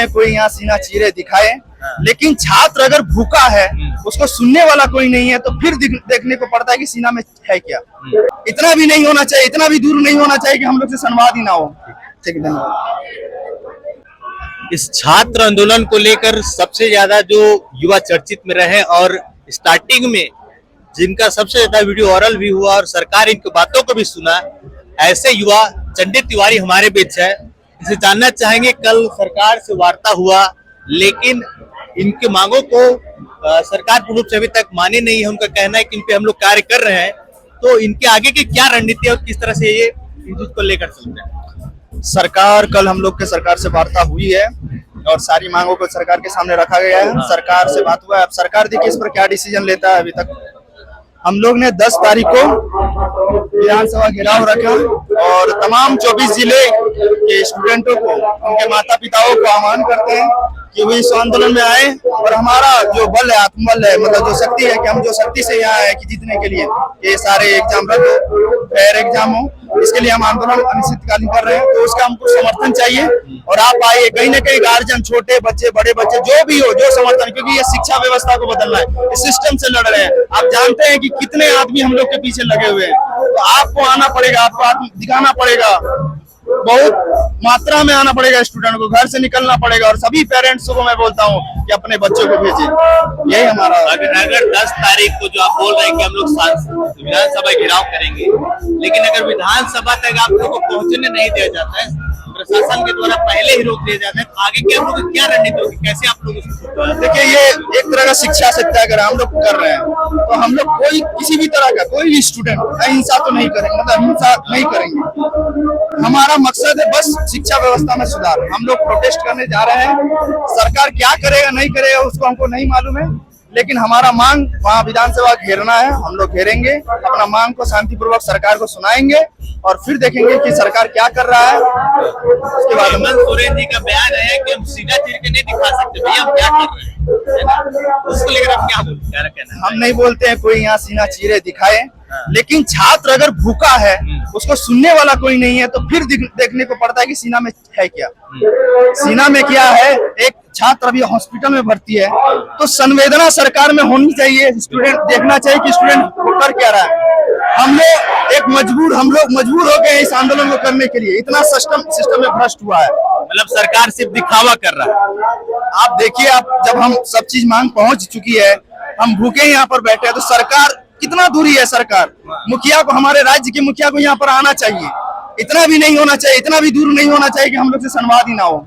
कोई यहाँ सीना चीरे दिखाए, लेकिन छात्र अगर भूखा है उसको सुनने वाला कोई नहीं है तो फिर देखने को पड़ता है कि सीना में है क्या। इतना भी नहीं होना चाहिए, इतना भी दूर नहीं होना चाहिए कि हम लोग से संवाद ही ना हो। ठीक है, धन्यवाद। इस छात्र आंदोलन को लेकर सबसे ज्यादा जो युवा चर्चित में रहे और स्टार्टिंग में जिनका सबसे ज्यादा वीडियो वायरल भी हुआ और सरकार इनकी बातों को भी सुना, ऐसे युवा चंडी तिवारी हमारे बीच है। इसे जानना चाहेंगे, कल सरकार से वार्ता हुआ लेकिन इनकी मांगों को सरकार पूर्ण रूप से अभी तक माने नहीं है। उनका कहना है कि इन पे हम लोग कार्य कर रहे हैं, तो इनके आगे की क्या रणनीति है और किस तरह से ये इन चीज को लेकर चलते हैं। सरकार, कल हम लोग के सरकार से वार्ता हुई है और सारी मांगों को सरकार के सामने रखा गया है। सरकार से बात हुआ है, अब सरकार देखिए इस पर क्या डिसीजन लेता है। अभी तक हम लोग ने 10 तारीख को विधानसभा घेराव रखा और तमाम 24 जिले के स्टूडेंटों को, उनके माता पिताओं को आह्वान करते हैं कि वो इस आंदोलन में आए और हमारा जो बल है, आत्मबल है, मतलब जो शक्ति है कि हम जो शक्ति से यहाँ आए कि जीतने के लिए ये सारे एग्जाम रद्द हो, फेयर एग्जाम हो, इसके लिए हम आंदोलन अनिश्चितकालीन कर रहे हैं। तो उसका हमको समर्थन चाहिए और आप आइए। कहीं ना कहीं गार्जियन, छोटे बच्चे, बड़े बच्चे, जो भी हो, जो समर्थन, क्योंकि ये शिक्षा व्यवस्था को बदलना है, इस सिस्टम से लड़ रहे हैं। आप जानते हैं कि कितने आदमी हम लोग के पीछे लगे हुए हैं, तो आपको आना पड़ेगा, आपको दिखाना पड़ेगा, बहुत मात्रा में आना पड़ेगा। स्टूडेंट को घर से निकलना पड़ेगा और सभी पेरेंट्स को मैं बोलता हूँ कि अपने बच्चों को भेजें। यही हमारा। अगर 10 तारीख को जो आप बोल रहे हैं कि हम लोग विधानसभा घेराव करेंगे, लेकिन अगर विधानसभा तक आप लोगों को पहुंचने नहीं दिया जाता है, प्रशासन के द्वारा पहले ही रोक दिया जाता है, तो आगे क्या आप लोग क्या रणनीति होगी, कैसे आप लोग? देखिए, ये एक तरह का शिक्षा सत्याग्रह हम लोग कर रहे हैं, तो हम लोग कोई किसी भी तरह का कोई भी स्टूडेंट अहिंसा तो नहीं करेंगे, मतलब हिंसा नहीं करेंगे। हमारा मकसद है बस शिक्षा व्यवस्था में सुधार। हम लोग प्रोटेस्ट करने जा रहे हैं, सरकार क्या करेगा नहीं करेगा उसको हमको नहीं मालूम है, लेकिन हमारा मांग वहाँ विधानसभा घेरना है। हम लोग घेरेंगे, अपना मांग को शांतिपूर्वक सरकार को सुनाएंगे और फिर देखेंगे कि सरकार क्या कर रहा है। उसके बाद हेमंत सोरेन जी का बयान है कि हम सीना चीर के नहीं दिखा सकते, भैया हम क्या कर रहे हैं, उसको लेकर आप क्या बोलते हैं? हम नहीं बोलते हैं कोई यहाँ सीना चीरे दिखाए, लेकिन छात्र अगर भूखा है उसको सुनने वाला कोई नहीं है तो फिर देखने को पड़ता है कि सीना में है क्या। सीना में क्या है, एक छात्र अभी हॉस्पिटल में भर्ती है तो संवेदना सरकार में होनी चाहिए। स्टूडेंट देखना चाहिए कि स्टूडेंट कर क्या रहा है। हम लोग मजबूर हो गए इस आंदोलन को करने के लिए। इतना सिस्टम में भ्रष्ट हुआ है, मतलब सरकार सिर्फ दिखावा कर रहा है। आप देखिए, आप जब हम सब चीज मांग पहुंच चुकी है, हम भूखे यहाँ पर बैठे हैं, तो सरकार कितना दूरी है। सरकार मुखिया को, हमारे राज्य के मुखिया को यहाँ पर आना चाहिए। इतना भी नहीं होना चाहिए, इतना भी दूर नहीं होना चाहिए कि हम लोग से संवाद ही ना हो।